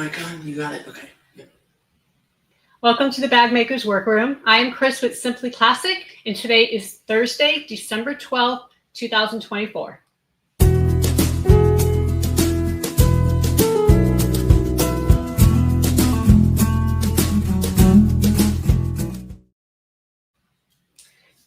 Icon, you got it? Okay. Yep. Welcome to the Bag Maker's Workroom. I am Chris with Simply Classic, and today is Thursday, December 12th, 2024.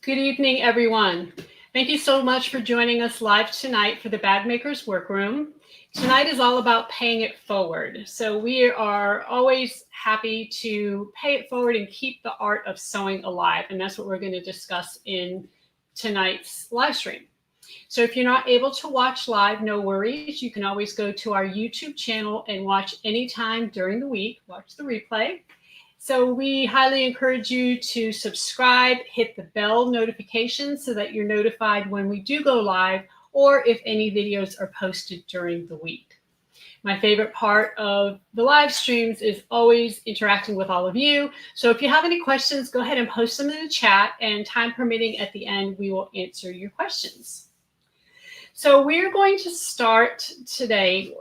Good evening, everyone. Thank you so much for joining us live tonight for the Bag Maker's Workroom. Tonight is all about paying it forward. So we are always happy to pay it forward and keep the art of sewing alive. And that's what we're going to discuss in tonight's live stream. So if you're not able to watch live, no worries. You can always go to our YouTube channel and watch anytime during the week. Watch the replay. So we highly encourage you to subscribe, hit the bell notification so that you're notified when we do go live or if any videos are posted during the week. My favorite part of the live streams is always interacting with all of you. So if you have any questions, go ahead and post them in the chat, and time permitting at the end, we will answer your questions. So we're going to start today,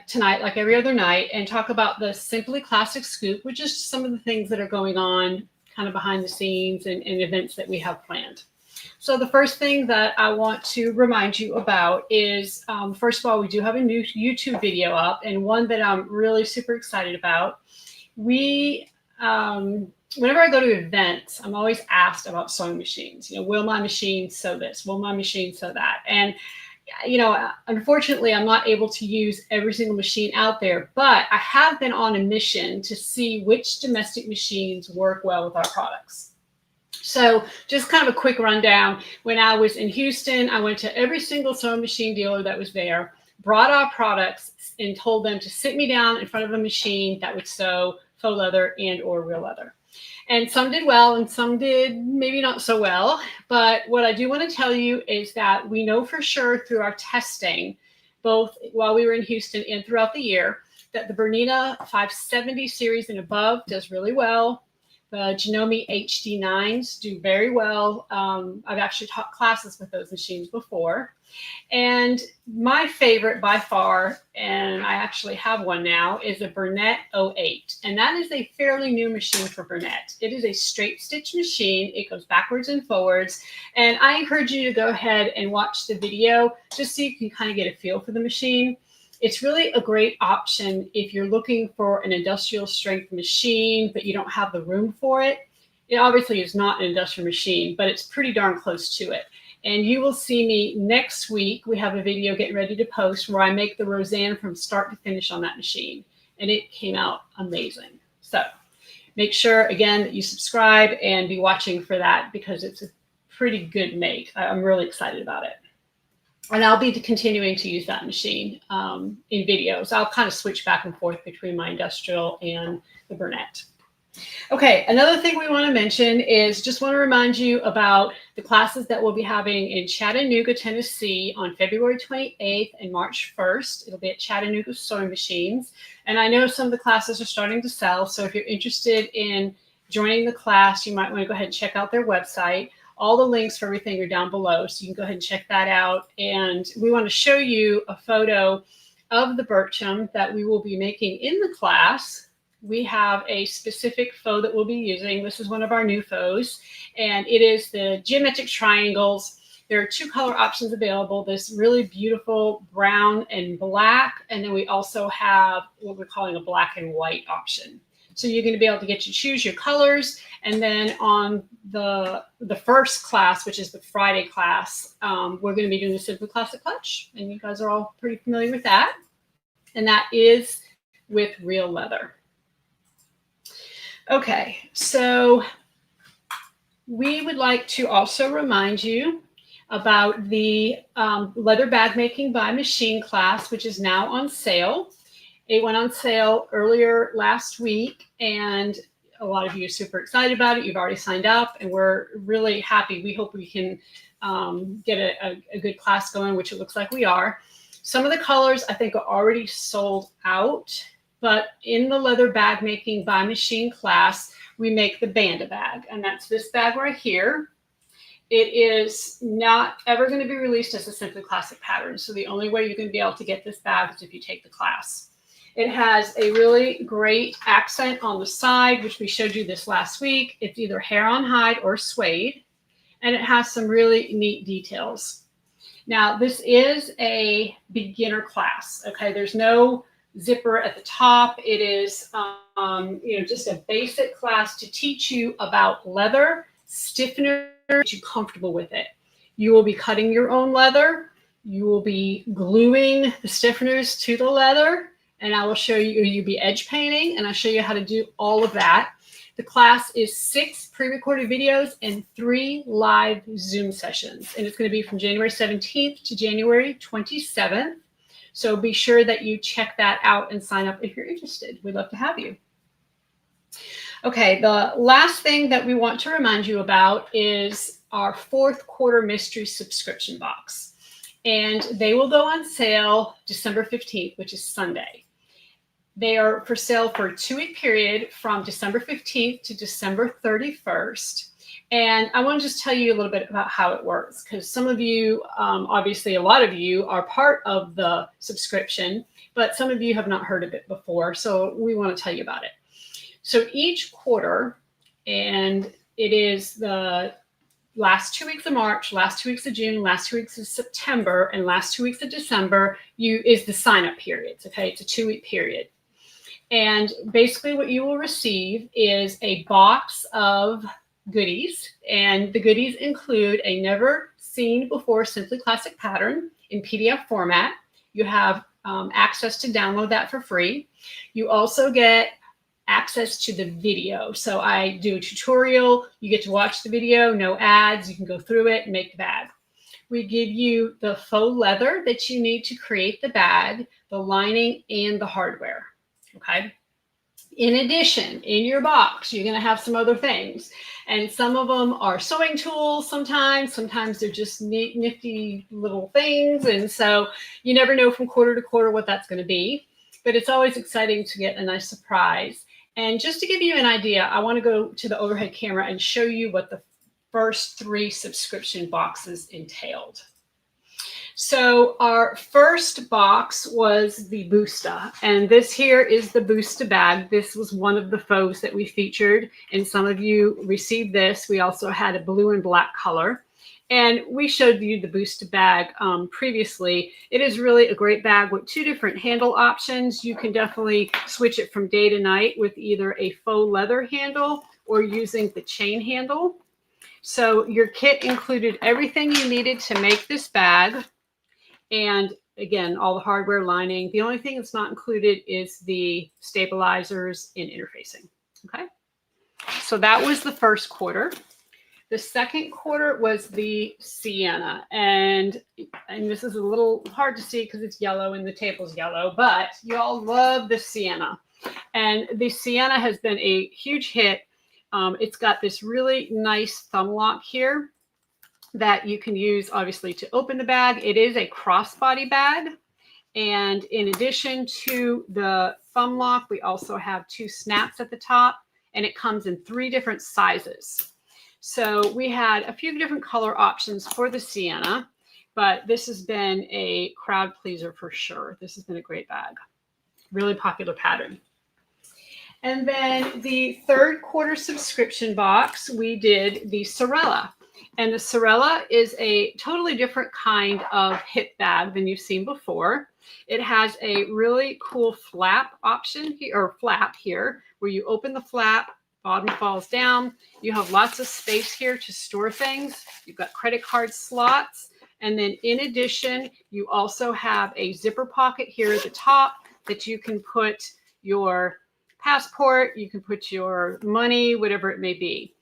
tonight, like every other night, and talk about the Simply Classic Scoop, which is some of the things that are going on kind of behind the scenes and events that we have planned. So the first thing that I want to remind you about is, first of all, we do have a new YouTube video up, and one that I'm really super excited about. Whenever I go to events, I'm always asked about sewing machines. You know, will my machine sew this? Will my machine sew that? And you know, unfortunately, I'm not able to use every single machine out there, but I have been on a mission to see which domestic machines work well with our products. So just kind of a quick rundown. When I was in Houston, I went to every single sewing machine dealer that was there, brought our products, and told them to sit me down in front of a machine that would sew faux leather and or real leather. And some did well and some did maybe not so well. But what I do want to tell you is that we know for sure through our testing, both while we were in Houston and throughout the year, that the Bernina 570 series and above does really well. The Janome HD9s do very well. I've actually taught classes with those machines before. And my favorite by far, and I actually have one now, is a Burnett 08. And that is a fairly new machine for Burnett. It is a straight stitch machine. It goes backwards and forwards. And I encourage you to go ahead and watch the video just so you can kind of get a feel for the machine. It's really a great option if you're looking for an industrial strength machine, but you don't have the room for it. It obviously is not an industrial machine, but it's pretty darn close to it. And you will see me next week. We have a video getting ready to post where I make the Roseanne from start to finish on that machine. And it came out amazing. So make sure, again, that you subscribe and be watching for that because it's a pretty good make. I'm really excited about it. And I'll be continuing to use that machine in videos. I'll kind of switch back and forth between my industrial and the Burnett. Okay, another thing we want to mention is just want to remind you about the classes that we'll be having in Chattanooga, Tennessee on February 28th and March 1st. It'll be at Chattanooga Sewing Machines. And I know some of the classes are starting to sell. So if you're interested in joining the class, you might want to go ahead and check out their website. All the links for everything are down below, so you can go ahead and check that out. And we want to show you a photo of the Bircham that we will be making in the class. We have a specific faux that we'll be using. This is one of our new faux, and it is the geometric triangles. There are two color options available, this really beautiful brown and black, and then we also have what we're calling a black and white option. So you're going to be able to get to choose your colors. And then on the first class, which is the Friday class, we're going to be doing the Simply Classic Clutch. And you guys are all pretty familiar with that. And that is with real leather. Okay, so we would like to also remind you about the leather bag making by machine class, which is now on sale. It went on sale earlier last week, and a lot of you are super excited about it. You've already signed up, and we're really happy. We hope we can get a good class going, which it looks like we are. Some of the colors I think are already sold out, but in the leather bag making by machine class, we make the Banda bag, and that's this bag right here. It is not ever going to be released as a Simply Classic pattern, so the only way you're going to be able to get this bag is if you take the class. It has a really great accent on the side, which we showed you this last week. It's either hair on hide or suede, and it has some really neat details. Now, this is a beginner class, okay? There's no zipper at the top. It is, just a basic class to teach you about leather, stiffener, get you comfortable with it. You will be cutting your own leather. You will be gluing the stiffeners to the leather, and I will show you, you'll be edge painting, and I'll show you how to do all of that. The class is 6 pre-recorded videos and 3 live Zoom sessions, and it's going to be from January 17th to January 27th. So be sure that you check that out and sign up if you're interested. We'd love to have you. Okay, the last thing that we want to remind you about is our 4th quarter mystery subscription box. And they will go on sale December 15th, which is Sunday. They are for sale for a 2-week period from December 15th to December 31st. And I want to just tell you a little bit about how it works, because some of you, obviously a lot of you are part of the subscription, but some of you have not heard of it before. So we want to tell you about it. So each quarter, and it is the last 2 weeks of March, last 2 weeks of June, last 2 weeks of September, and last 2 weeks of December, is the sign-up periods, okay? It's a 2-week period. And basically what you will receive is a box of goodies, and the goodies include a never seen before Simply Classic pattern in PDF format. You have access to download that for free. You also get access to the video. So I do a tutorial, you get to watch the video, no ads, you can go through it and make the bag. We give you the faux leather that you need to create the bag, the lining, and the hardware. Okay. In addition, in your box, you're going to have some other things. And some of them are sewing tools sometimes they're just neat, nifty little things. And so you never know from quarter to quarter what that's going to be. But it's always exciting to get a nice surprise. And just to give you an idea, I want to go to the overhead camera and show you what the first 3 subscription boxes entailed. So our first box was the Busta, and this here is the Busta bag. This was one of the faux that we featured, and some of you received this. We also had a blue and black color, and we showed you the Busta bag previously. It is really a great bag with 2 different handle options. You can definitely switch it from day to night with either a faux leather handle or using the chain handle. So your kit included everything you needed to make this bag. And again, all the hardware, lining. The only thing that's not included is the stabilizers and interfacing. Okay. So that was the first quarter. The second quarter was the sienna. And this is a little hard to see because it's yellow and the table's yellow, but you all love the sienna. And the sienna has been a huge hit. It's got this really nice thumb lock here that you can use obviously to open the bag. It is a crossbody bag. And in addition to the thumb lock, we also have 2 snaps at the top, and it comes in 3 different sizes. So we had a few different color options for the sienna, but this has been a crowd pleaser for sure. This has been a great bag, really popular pattern. And then the third quarter subscription box, we did the Sorella. And the Sorella is a totally different kind of hip bag than you've seen before. It has a really cool flap option here, or flap here, where you open the flap, bottom falls down. You have lots of space here to store things. You've got credit card slots. And then in addition, you also have a zipper pocket here at the top that you can put your passport, you can put your money, whatever it may be.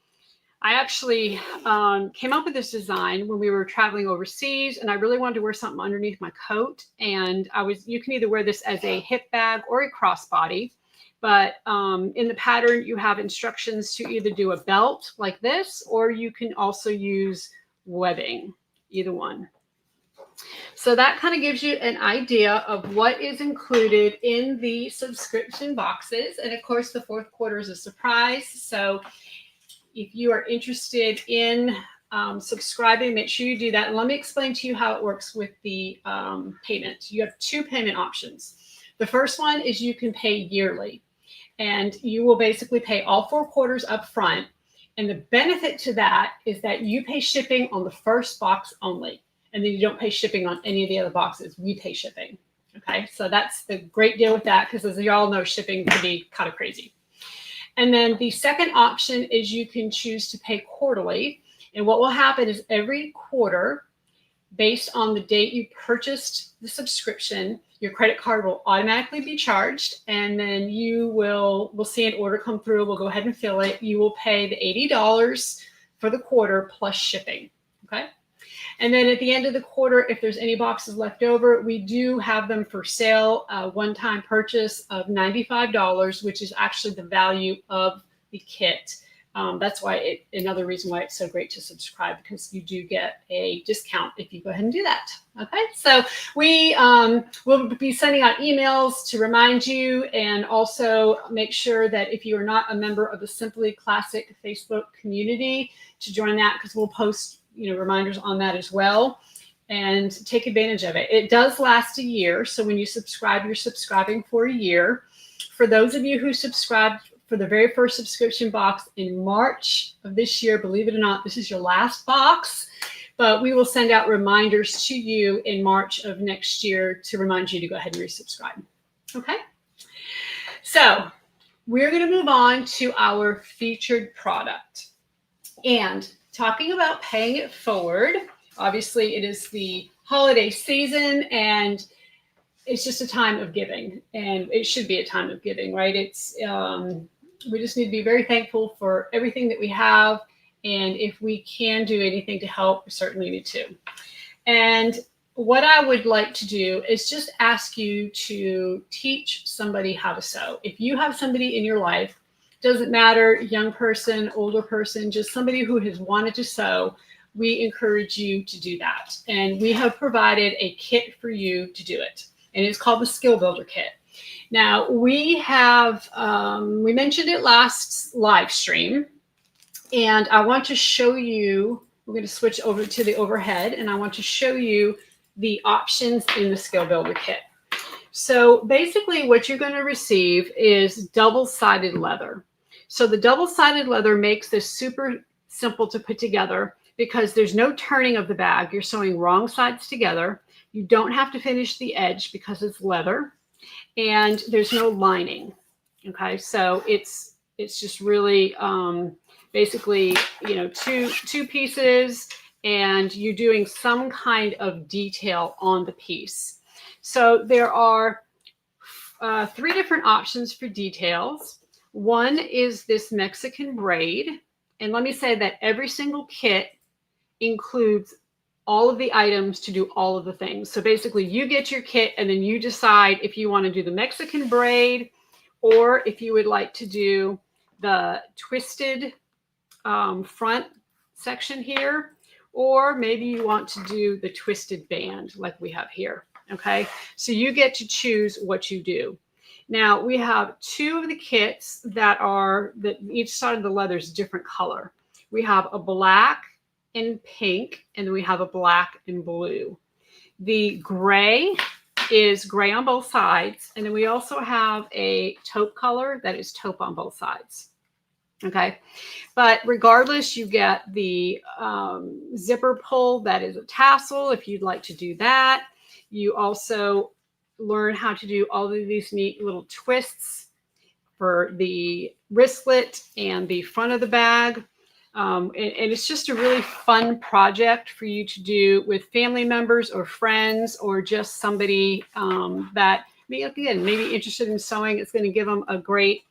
I actually came up with this design when we were traveling overseas, and I really wanted to wear something underneath my coat. And you can either wear this as a hip bag or a crossbody, but in the pattern, you have instructions to either do a belt like this, or you can also use webbing, either one. So that kind of gives you an idea of what is included in the subscription boxes. And of course, the fourth quarter is a surprise. So if you are interested in subscribing, make sure you do that. And let me explain to you how it works with the payment. You have 2 payment options. The first one is you can pay yearly, and you will basically pay all 4 quarters up front. And the benefit to that is that you pay shipping on the first box only, and then you don't pay shipping on any of the other boxes. We pay shipping. Okay, so that's the great deal with that, because as you all know, shipping can be kind of crazy. And then the second option is you can choose to pay quarterly. And what will happen is every quarter, based on the date you purchased the subscription, your credit card will automatically be charged, and then we'll see an order come through. We'll go ahead and fill it. You will pay the $80 for the quarter plus shipping. Okay. And then at the end of the quarter, if there's any boxes left over, we do have them for sale, a one-time purchase of $95, which is actually the value of the kit. That's why another reason why it's so great to subscribe, because you do get a discount if you go ahead and do that. Okay, so we will be sending out emails to remind you, and also make sure that if you are not a member of the Simply Classic Facebook community, to join that, because we'll post reminders on that as well, and take advantage of it. It does last a year, so when you subscribe, you're subscribing for a year. For those of you who subscribed for the very first subscription box in March of this year, believe it or not, this is your last box, but we will send out reminders to you in March of next year to remind you to go ahead and resubscribe. Okay, so we're going to move on to our featured product. And talking about paying it forward, obviously it is the holiday season, and it's just a time of giving, and it should be a time of giving, right? It's we just need to be very thankful for everything that we have, and if we can do anything to help, we certainly need to. And what I would like to do is just ask you to teach somebody how to sew. If you have somebody in your life, doesn't matter, young person, older person, just somebody who has wanted to sew, we encourage you to do that. And we have provided a kit for you to do it. And it's called the Skill Builder Kit. Now, we have, we mentioned it last live stream, and I want to show you, we're going to switch over to the overhead, and I want to show you the options in the Skill Builder Kit. So basically what you're going to receive is double-sided leather. So the double-sided leather makes this super simple to put together, because there's no turning of the bag. You're sewing wrong sides together. You don't have to finish the edge because it's leather, and there's no lining. Okay, so it's just really basically two pieces, and you're doing some kind of detail on the piece. So there are 3 different options for details. One is this Mexican braid, and let me say that every single kit includes all of the items to do all of the things. So basically you get your kit, and then you decide if you want to do the Mexican braid, or if you would like to do the twisted front section here, or maybe you want to do the twisted band like we have here. Okay, so you get to choose what you do. Now we have 2 of the kits that each side of the leather is a different color. We have a black and pink, and then we have a black and blue. The gray is gray on both sides, and then we also have a taupe color that is taupe on both sides. Okay, but regardless, you get the zipper pull that is a tassel if you'd like to do that. You also learn how to do all of these neat little twists for the wristlet and the front of the bag. And it's just a really fun project for you to do with family members or friends, or just somebody that again, maybe interested in sewing. It's going to give them a great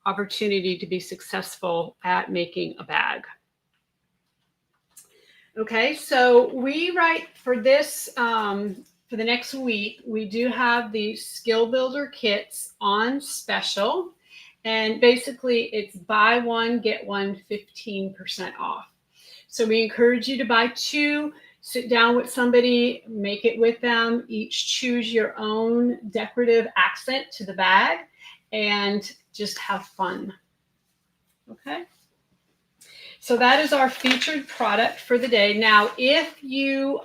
opportunity to be successful at making a bag. Okay, so we write for this, for the next week, we do have the Skill Builder kits on special. And basically it's buy one, get one 15% off. So we encourage you to buy 2, sit down with somebody, make it with them, each choose your own decorative accent to the bag, and just have fun. Okay. So that is our featured product for the day. Now, if you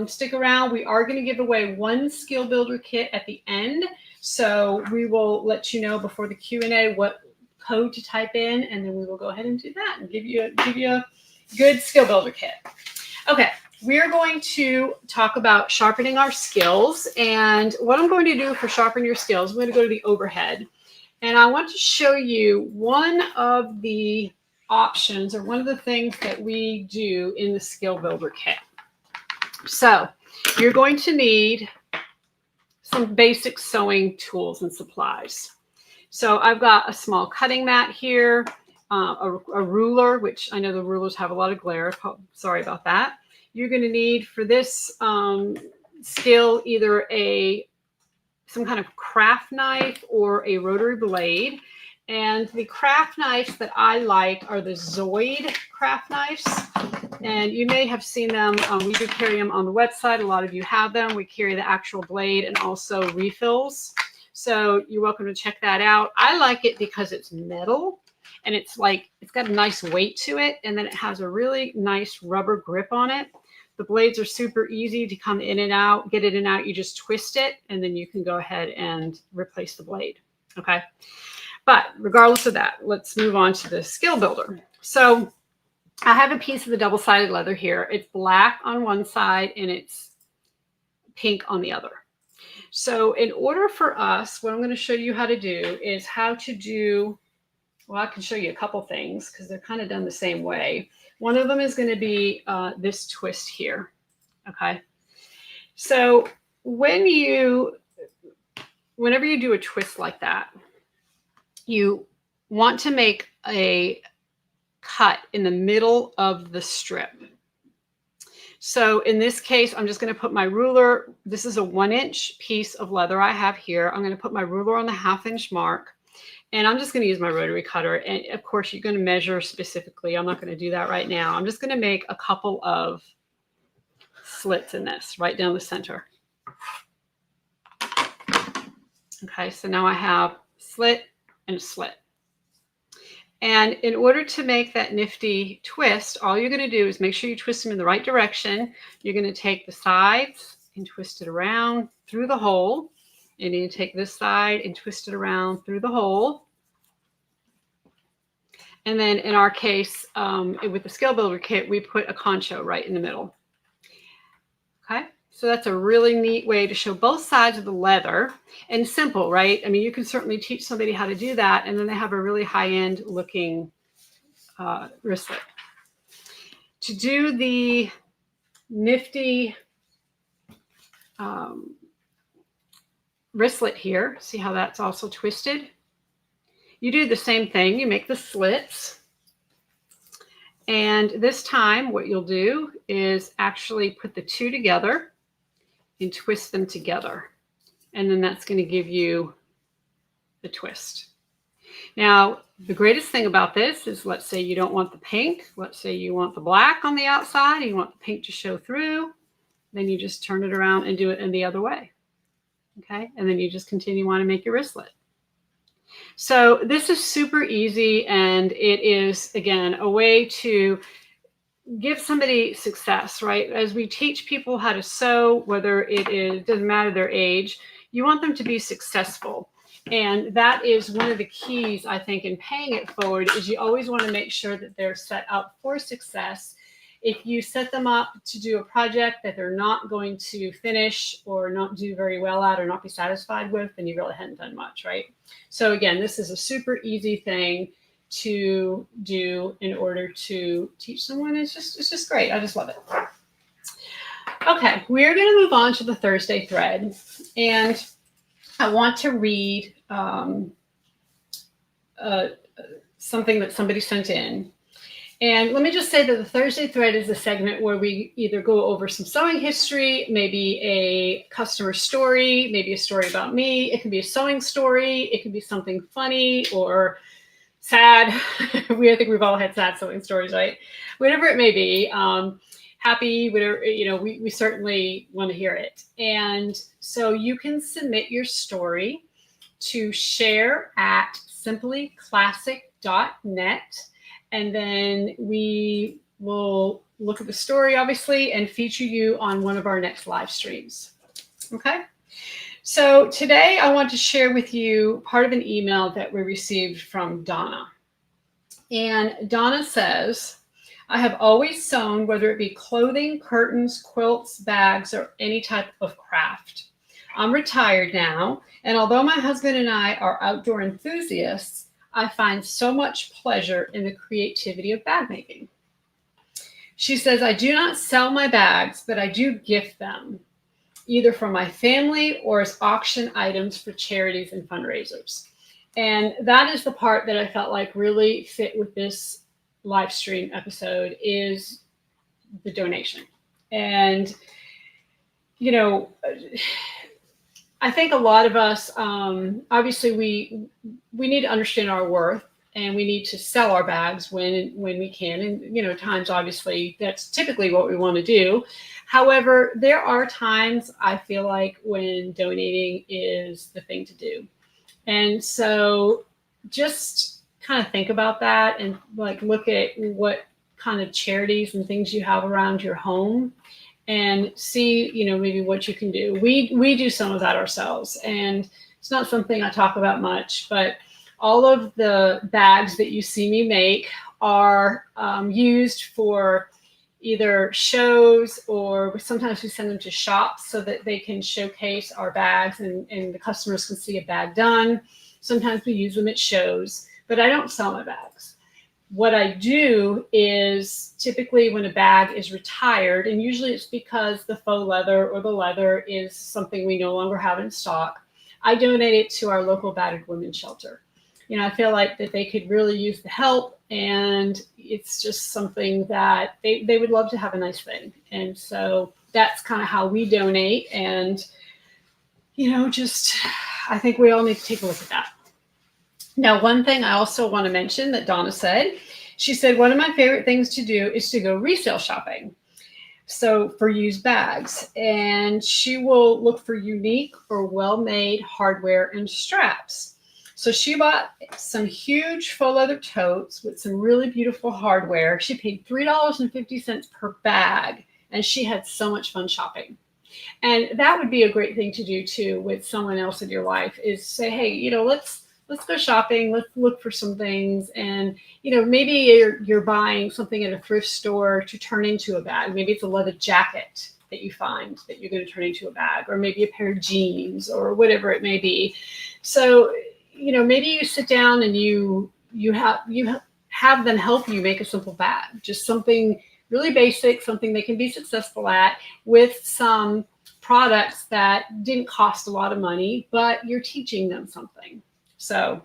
stick around, we are going to give away 1 Skill Builder kit at the end. So we will let you know before the Q&A what code to type in, and then we will go ahead and do that and give you a good skill builder kit. Okay, we're going to talk about sharpening our skills. And what I'm going to do for sharpen your skills, I'm going to go to the overhead. And I want to show you one of the options or one of the things that we do in the skill builder kit. So you're going to need some basic sewing tools and supplies. So I've got a small cutting mat here, a ruler, which I know the rulers have a lot of glare. Sorry about that. You're going to need for this skill either some kind of craft knife or a rotary blade. And the craft knives that I like are the Zoid craft knives. And you may have seen them. We do carry them on the website. A lot of you have them. We carry the actual blade and also refills. So you're welcome to check that out. I like it because it's metal and it's got a nice weight to it. And then it has a really nice rubber grip on it. The blades are super easy to come in and out, get in and out. You just twist it and then you can go ahead and replace the blade. Okay. But regardless of that, let's move on to the skill builder. So I have a piece of the double-sided leather here. It's black on one side and it's pink on the other. So in order for us, what I'm going to show you how to do is how to do, well, I can show you a couple things because they're kind of done the same way. One of them is going to be this twist here. Okay. So whenever you do a twist like that, you want to make a cut in the middle of the strip. So in this case, I'm just going to put my ruler. This is a 1-inch piece of leather I have here. I'm going to put my ruler on the 1/2-inch mark, and I'm just going to use my rotary cutter. And of course, you're going to measure specifically. I'm not going to do that right now. I'm just going to make a couple of slits in this right down the center. Okay, so now I have slit and a slit. And in order to make that nifty twist, all you're going to do is make sure you twist them in the right direction. You're going to take the sides and twist it around through the hole. And you take this side and twist it around through the hole. And then in our case, with the skill builder kit, we put a concho right in the middle. Okay. So that's a really neat way to show both sides of the leather, and simple, right? I mean, you can certainly teach somebody how to do that, and then they have a really high-end looking wristlet. To do the nifty wristlet here, see how that's also twisted? You do the same thing. You make the slits. And this time what you'll do is actually put the two together and twist them together. And then that's going to give you the twist. Now, the greatest thing about this is, let's say you don't want the pink. Let's say you want the black on the outside. You want the pink to show through. Then you just turn it around and do it in the other way. Okay. And then you just continue on to make your wristlet. So this is super easy. And it is, again, a way to give somebody success, right? As we teach people how to sew, whether it doesn't matter their age, you want them to be successful. And that is one of the keys, I think, in paying it forward, is you always want to make sure that they're set up for success. If you set them up to do a project that they're not going to finish or not do very well at or not be satisfied with, then you really hadn't done much, right? So again, this is a super easy thing to do in order to teach someone. It's just great. I just love it. Okay, we're going to move on to the Thursday thread, and I want to read something that somebody sent in. And let me just say that the Thursday thread is a segment where we either go over some sewing history, maybe a customer story, maybe a story about me. It can be a sewing story. It can be something funny or sad. I think we've all had sad sewing stories, right? Whatever it may be, happy, whatever, we certainly want to hear it. And so you can submit your story to share@simplyclassic.net. And then we will look at the story, obviously, and feature you on one of our next live streams. Okay? So today I want to share with you part of an email that we received from Donna. And Donna says, I have always sewn, whether it be clothing, curtains, quilts, bags, or any type of craft. I'm retired now, and although my husband and I are outdoor enthusiasts, I find so much pleasure in the creativity of bag making. She says, I do not sell my bags, but I do gift them, either for my family or as auction items for charities and fundraisers. And that is the part that I felt like really fit with this live stream episode is the donation. And, you know, I think a lot of us, obviously we need to understand our worth, and we need to sell our bags when we can. And, you know, times obviously that's typically what we want to do. However, there are times I feel like when donating is the thing to do. And so just kind of think about that and like look at what kind of charities and things you have around your home and see, you know, maybe what you can do. We do some of that ourselves, and it's not something I talk about much, but all of the bags that you see me make are used for either shows, or sometimes we send them to shops so that they can showcase our bags and the customers can see a bag done. Sometimes we use them at shows, but I don't sell my bags. What I do is typically when a bag is retired, and usually it's because the faux leather or the leather is something we no longer have in stock, I donate it to our local battered women's shelter. You know, I feel like that they could really use the help, and it's just something that they would love to have a nice thing. And so that's kind of how we donate. And, you know, just, I think we all need to take a look at that. Now, one thing I also want to mention that Donna said, she said, one of my favorite things to do is to go resale shopping. So for used bags, and she will look for unique or well-made hardware and straps. So she bought some huge faux leather totes with some really beautiful hardware. She paid $3.50 per bag, and she had so much fun shopping. And that would be a great thing to do too with someone else in your life, is say, hey, you know, let's go shopping. Let's look for some things. And, you know, maybe you're buying something at a thrift store to turn into a bag. Maybe it's a leather jacket that you find that you're going to turn into a bag, or maybe a pair of jeans or whatever it may be. So, you know, maybe you sit down and you have them help you make a simple bag, just something really basic, something they can be successful at, with some products that didn't cost a lot of money, but you're teaching them something. So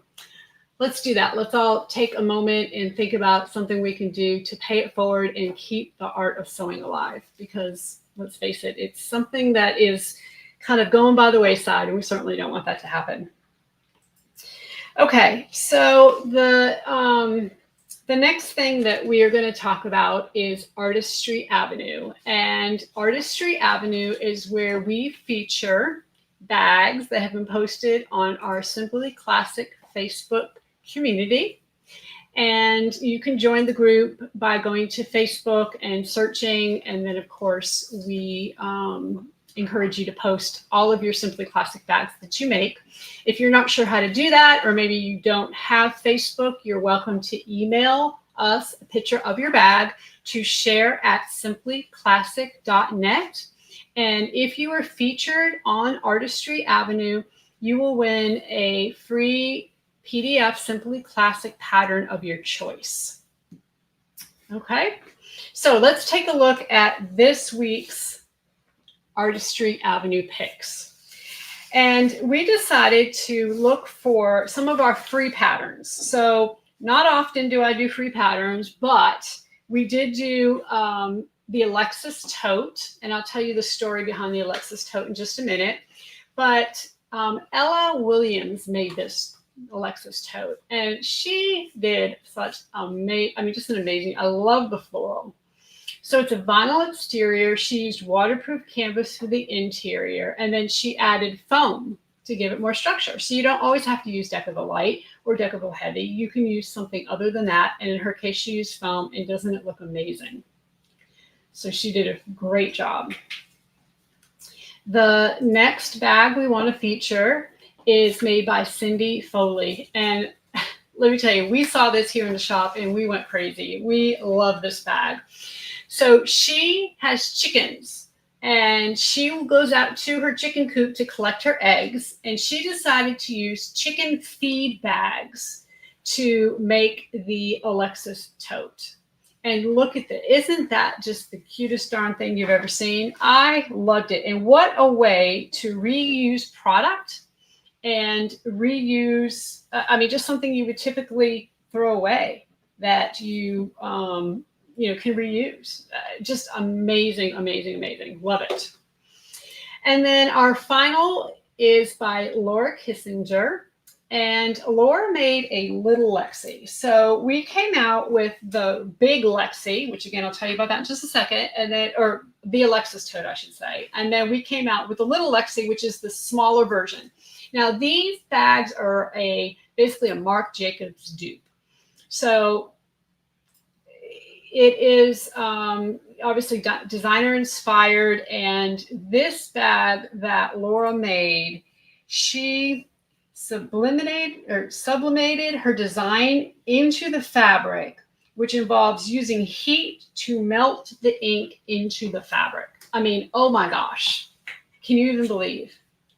let's do that. Let's all take a moment and think about something we can do to pay it forward and keep the art of sewing alive, because let's face it, it's something that is kind of going by the wayside, and we certainly don't want that to happen. Okay, so the next thing that we are going to talk about is Artistry Avenue. And Artistry Avenue is where we feature bags that have been posted on our Simply Classic Facebook community. And you can join the group by going to Facebook and searching. And then, of course, we encourage you to post all of your Simply Classic bags that you make. If you're not sure how to do that, or maybe you don't have Facebook, you're welcome to email us a picture of your bag to share@simplyclassic.net. And if you are featured on Artistry Avenue, you will win a free PDF Simply Classic pattern of your choice. Okay, so let's take a look at this week's Artistry Avenue picks. And we decided to look for some of our free patterns. So not often do I do free patterns, but we did do the Alexis tote, and I'll tell you the story behind the Alexis tote in just a minute. But Ella Williams made this Alexis tote, and she did such just an amazing. I love the floral. So it's a vinyl exterior. She used waterproof canvas for the interior, and then she added foam to give it more structure. So you don't always have to use Decovil Light or Decovil Heavy. You can use something other than that. And in her case, she used foam, and doesn't it look amazing? So she did a great job. The next bag we want to feature is made by Cindy Foley. And let me tell you, we saw this here in the shop and we went crazy. We love this bag. So she has chickens and she goes out to her chicken coop to collect her eggs. And she decided to use chicken feed bags to make the Alexis tote. And look at that. Isn't that just the cutest darn thing you've ever seen? I loved it. And what a way to reuse product and reuse, just something you would typically throw away that you can reuse. Just amazing, amazing, amazing. Love it. And then our final is by Laura Kissinger. And Laura made a little Lexi. So we came out with the big Lexi, which again, I'll tell you about that in just a second, and then, or the Alexis tote, I should say. And then we came out with the little Lexi, which is the smaller version. Now these bags are basically a Marc Jacobs dupe. So it is obviously designer inspired. And this bag that Laura made, she sublimated her design into the fabric, which involves using heat to melt the ink into the fabric. I mean, oh my gosh, can you even believe?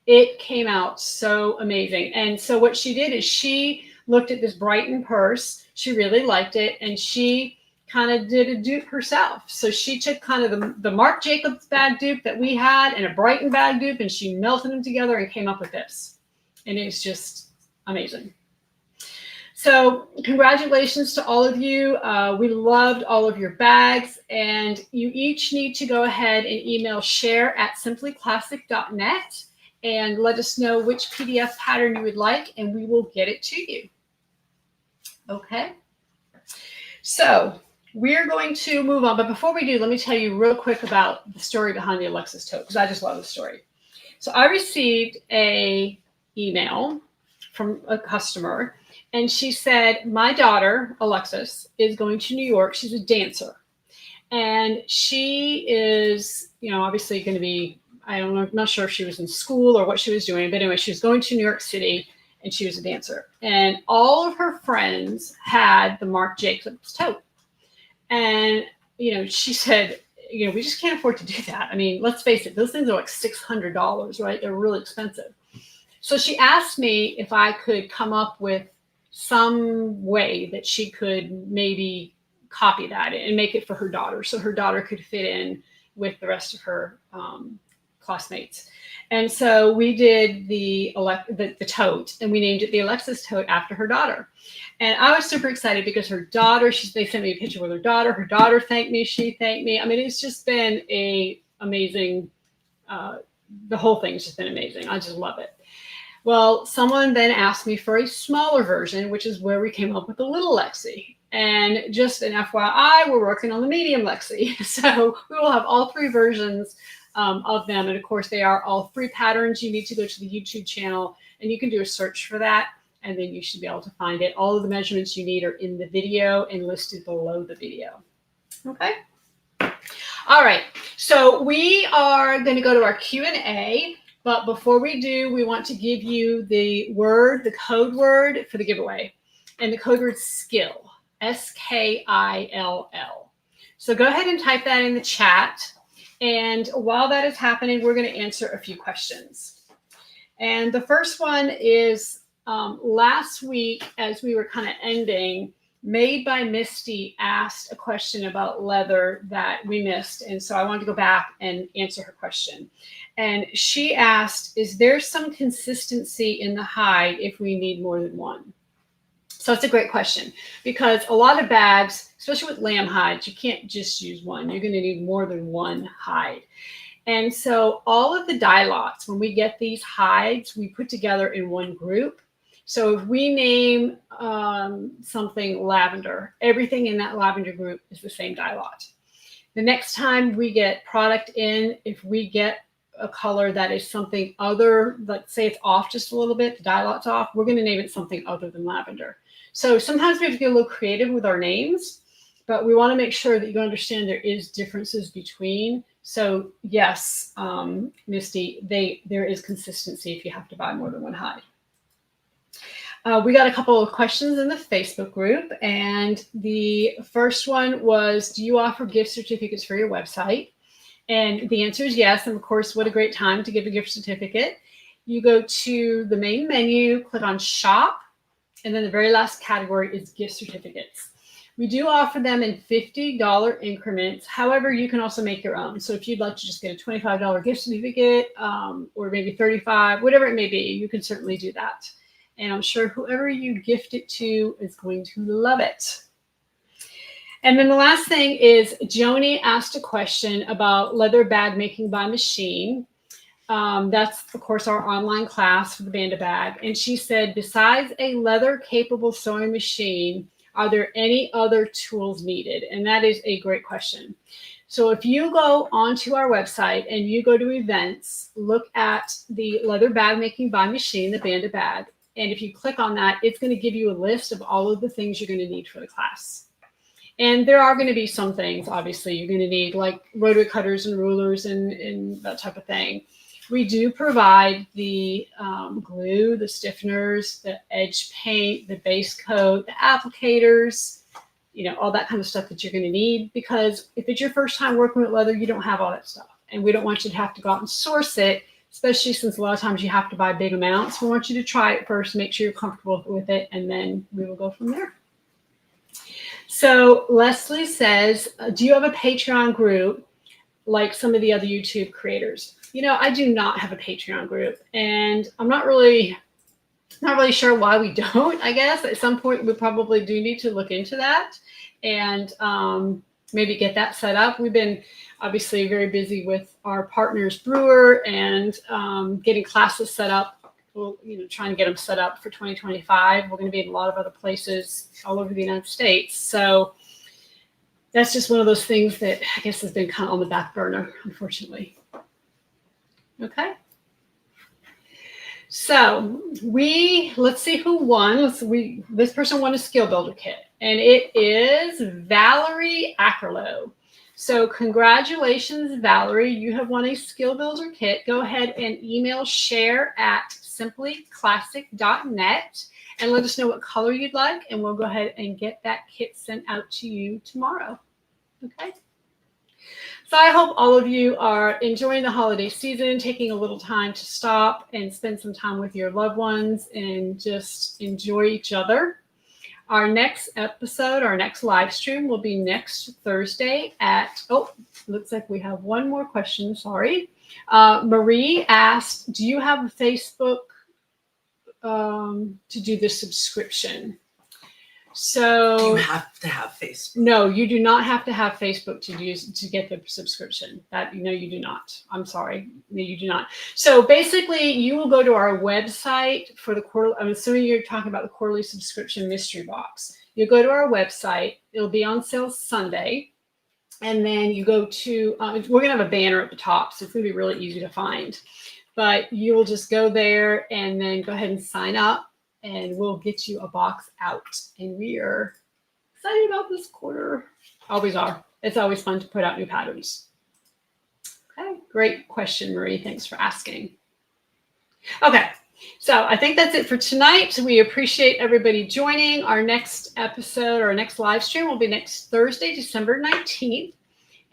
It came out so amazing. And so what she did is she looked at this Brighton purse. She really liked it. And she kind of did a dupe herself. So she took kind of the Marc Jacobs bag dupe that we had and a Brighton bag dupe, and she melted them together and came up with this. And it's just amazing. So congratulations to all of you. We loved all of your bags, and you each need to go ahead and email share@simplyclassic.net and let us know which PDF pattern you would like, and we will get it to you. Okay. So we're going to move on. But before we do, let me tell you real quick about the story behind the Alexis tote, because I just love the story. So I received a email from a customer, and she said, my daughter, Alexis, is going to New York. She's a dancer. And she is, obviously going to be, I don't know, I'm not sure if she was in school or what she was doing, but anyway, she was going to New York City and she was a dancer. And all of her friends had the Marc Jacobs tote. And, she said, we just can't afford to do that. I mean, let's face it, those things are like $600, right? They're really expensive. So she asked me if I could come up with some way that she could maybe copy that and make it for her daughter, so her daughter could fit in with the rest of her classmates. And so we did the tote, and we named it the Alexis tote after her daughter. And I was super excited because her daughter, they sent me a picture with her daughter. Her daughter thanked me. She thanked me. I mean, it's just been amazing. The whole thing's just been amazing. I just love it. Well, someone then asked me for a smaller version, which is where we came up with the little Lexi. And just an FYI, we're working on the medium Lexi. So we will have all three versions of them. And of course, they are all free patterns. You need to go to the YouTube channel and you can do a search for that. And then you should be able to find it. All of the measurements you need are in the video and listed below the video. Okay. All right. So we are going to go to our Q&A. But before we do, we want to give you the code word for the giveaway. And the code word skill, SKILL. So go ahead and type that in the chat. And while that is happening, we're going to answer a few questions. And the first one is last week, as we were kind of ending, Made by Misty asked a question about leather that we missed. And so I wanted to go back and answer her question. And she asked, is there some consistency in the hide if we need more than one? So it's a great question, because a lot of bags, especially with lamb hides, you can't just use one. You're going to need more than one hide. And so all of the dye lots, when we get these hides, we put together in one group. So if we name something lavender, everything in that lavender group is the same dye lot. The next time we get product in, if we get a color that is something other, let's say it's off just a little bit, the dye lot's off, we're going to name it something other than lavender. So sometimes we have to get a little creative with our names, but we want to make sure that you understand there is differences between So yes, Misty, there is consistency if you have to buy more than one hide. We got a couple of questions in the Facebook group, and the first one was, do you offer gift certificates for your website? And the answer is yes. And of course, what a great time to give a gift certificate. You go to the main menu, click on shop, and then the very last category is gift certificates. We do offer them in $50 increments. However, you can also make your own. So if you'd like to just get a $25 gift certificate, or maybe $35, whatever it may be, you can certainly do that. And I'm sure whoever you gift it to is going to love it. And then the last thing is Joni asked a question about leather bag making by machine. That's, of course, our online class for the Band of Bag. And she said, besides a leather capable sewing machine, are there any other tools needed? And that is a great question. So if you go onto our website and you go to events, look at the leather bag making by machine, the Band of Bag. And if you click on that, it's going to give you a list of all of the things you're going to need for the class. And there are going to be some things, obviously, you're going to need, like rotary cutters and rulers and that type of thing. We do provide the glue, the stiffeners, the edge paint, the base coat, the applicators, all that kind of stuff that you're going to need, because if it's your first time working with leather, you don't have all that stuff. And we don't want you to have to go out and source it, especially since a lot of times you have to buy big amounts. We want you to try it first, make sure you're comfortable with it, and then we will go from there. So Leslie says, do you have a Patreon group like some of the other YouTube creators? I do not have a Patreon group, and I'm not really sure why we don't. I guess at some point we probably do need to look into that and maybe get that set up. We've been obviously very busy with our partners brewer and getting classes set up. Trying to get them set up for 2025. We're going to be in a lot of other places all over the United States. So that's just one of those things that I guess has been kind of on the back burner, unfortunately. Okay. So let's see who won. This person won a skill builder kit, and it is Valerie Ackerlow. So congratulations, Valerie. You have won a skill builder kit. Go ahead and email share@simplyclassic.net and let us know what color you'd like, and we'll go ahead and get that kit sent out to you tomorrow. Okay. So I hope all of you are enjoying the holiday season, taking a little time to stop and spend some time with your loved ones and just enjoy each other. Our next episode, our next live stream will be next Thursday looks like we have one more question. Sorry. Marie asked, do you have a Facebook to do the subscription? So do you have to have Facebook? No, you do not have to have Facebook to get the subscription. You do not. I'm sorry. No, you do not. So basically, you will go to our website for the quarterly. I'm assuming you're talking about the quarterly subscription mystery box. You go to our website. It'll be on sale Sunday. And then you go to, we're going to have a banner at the top, so it's going to be really easy to find. But you will just go there and then go ahead and sign up, and we'll get you a box out. And we are excited about this quarter. Always are. It's always fun to put out new patterns. Okay, great question, Marie. Thanks for asking. Okay, so I think that's it for tonight. We appreciate everybody joining. Our next episode, our next live stream will be next Thursday, December 19th.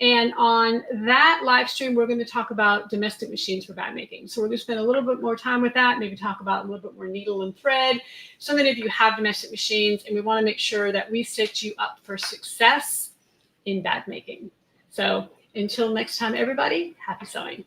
And on that live stream, we're going to talk about domestic machines for bag making. So we're going to spend a little bit more time with that, maybe talk about a little bit more needle and thread. So many of you have domestic machines, and we want to make sure that we set you up for success in bag making. So until next time, everybody, happy sewing.